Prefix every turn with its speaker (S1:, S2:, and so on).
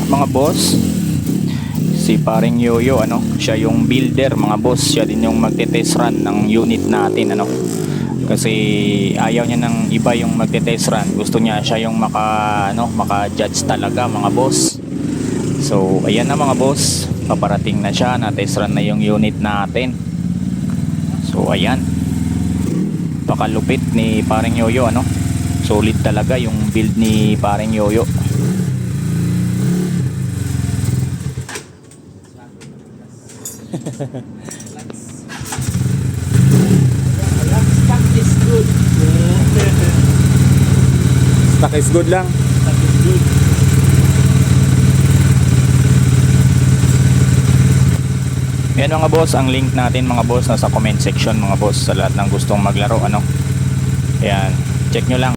S1: mga boss, si paring Yoyo, ano, siya yung builder mga boss. Siya din yung magte-test run ng unit natin, ano. Kasi ayaw niya ng iba yung magte-test run. Gusto niya siya yung maka-judge talaga mga boss. So ayan na mga boss, paparating na siya, na-test run na yung unit natin. So ayan, pakalupit ni paring Yoyo, ano. Solid talaga yung build ni paring Yoyo.
S2: Stock is good.
S1: Stock is good lang.
S2: Stock is good.
S1: Yan mga boss, ang link natin mga boss nasa comment section mga boss, sa lahat ng gustong maglaro, ano. Ayan, check nyo lang.